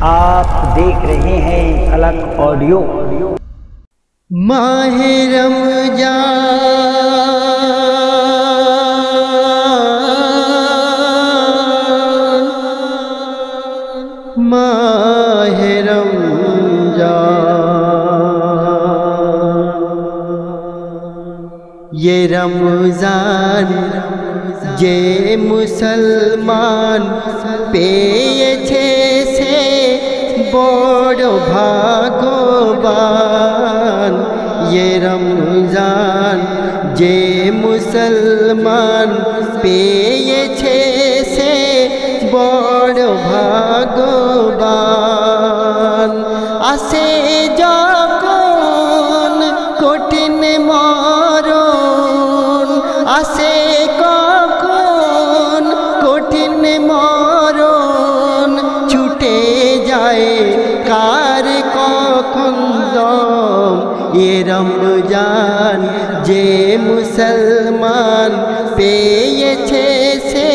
आप देख रहे हैं अलग ऑडियो। माहे रमजान माहे रमजान, ये रमजान जे मुसलमान पेয়েছে से बड़ भाग्यवान। ये रमजान जे मुसलमान पेয়েছে से बड़ भाग्यवान। আসে যখন কঠিন মরণ, আসে কখন কঠিন মরণ, ছুটে যায় কার কখন দম। ये रमजान जे मुसलमान পেয়েছে से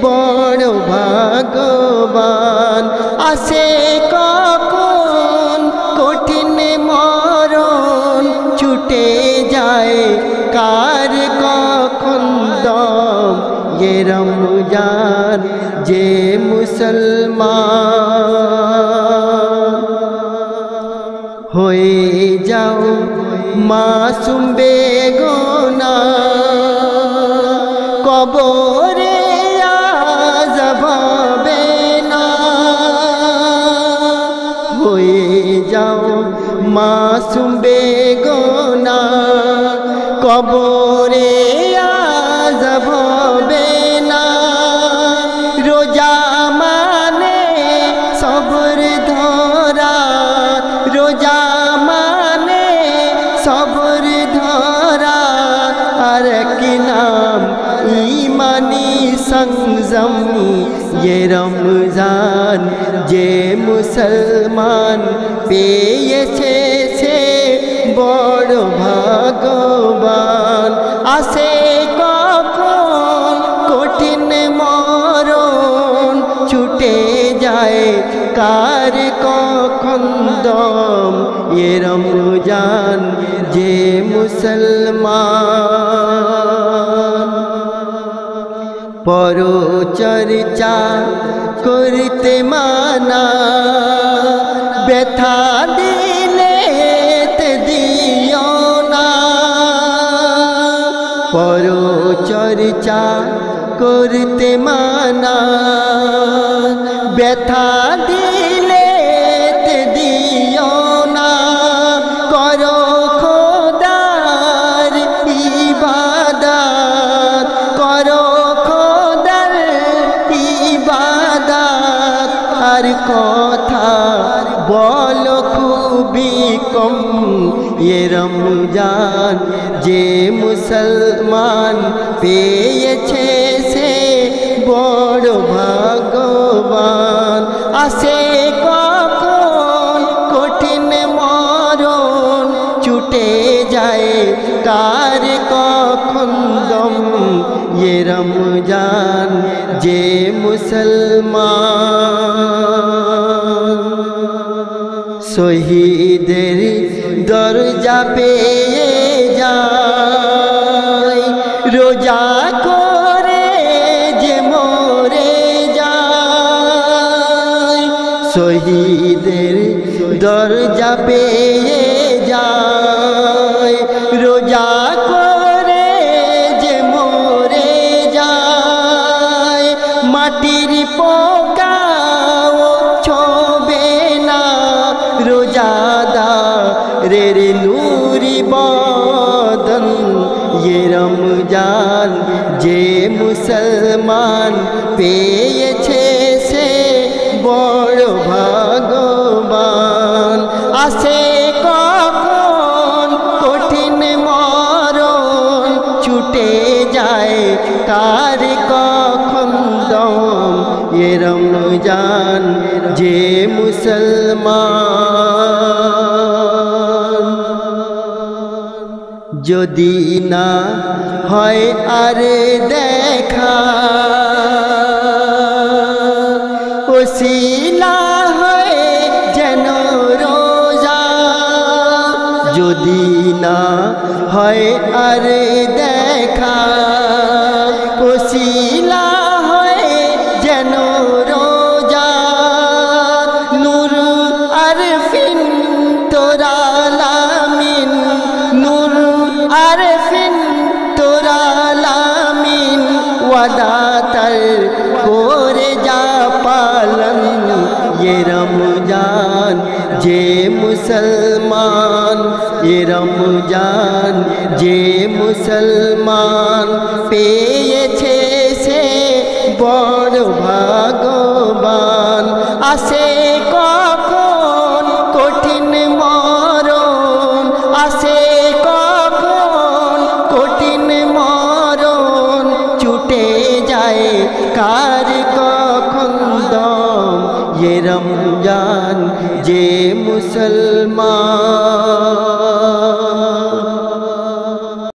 बड़ भाग्यवान। আসে কখন কঠিন মরণ, ছুটে যায় কার কখন দম। ये रमजान जे मुसलमान হয়ে যাও মাসুম বেগুনাহ, কবরে আযাব হবে না। হয়ে যাও মাসুম বেগুনাহ, কবরে আযাব হবে না। রোজা মানে সবর ধরা, রোজা মানে সবর ধরা, আর কি নাম ইমানি সংযম। ये रमजान जे मुसलमान পেয়েছে से बड़ भाग्यवान। আসে কখন কঠিন মরণ, ছুটে যায় কার কখন দম। ये रमजान जे मुसलमान পরচর্চা করতে মানা, ব্যথা দিলে দিও না। পরচর্চা করতে মানা, ব্যথা দিলে দিও না। করো খোদার ইবাদত, করো খোদার ইবাদত, আর কথা বলো খুবই কম। ये रमजान जे मुसलमान পেয়েছে से बड़ भाग्यवान। আসে কখন কঠিন মরণ, ছুটে যায় কার কখন দম। ये रमजान जे मुसलमान শহীদের দরজা পেয়ে যায়, রোজা করে যে মরে যায়। শহীদের দরজা পেয়ে যায়, রোজা করে যে মরে যায়। মাটির পোকাও ছোবে না রোজাদারের নূরি বদন। ये रमजान जे मुसलमान পেয়েছে से बड़ भाग्यवान। আসে কখন কঠিন মরণ, ছুটে যায় কার কখন দম। ये रमजान जे मुसलमान যদি না হয় আর দেখা, ওসিলা হয় হয় আর দেখা ওসিলা হয় যেন রোজা নূর আরফিন তোরালামিন নূর আরফিন তোরালামিন ওয়াদাতার করে যা পালন ये रमजान जे मुसलमान ये रमजान जे मुसलमान পেয়েছে সে বড় ভাগ্যবান আসে কখন কঠিন মরণ আসে কখন কঠিন মরণ ছুটে যায় কার কখন দম ये रमजान जे मुसलमान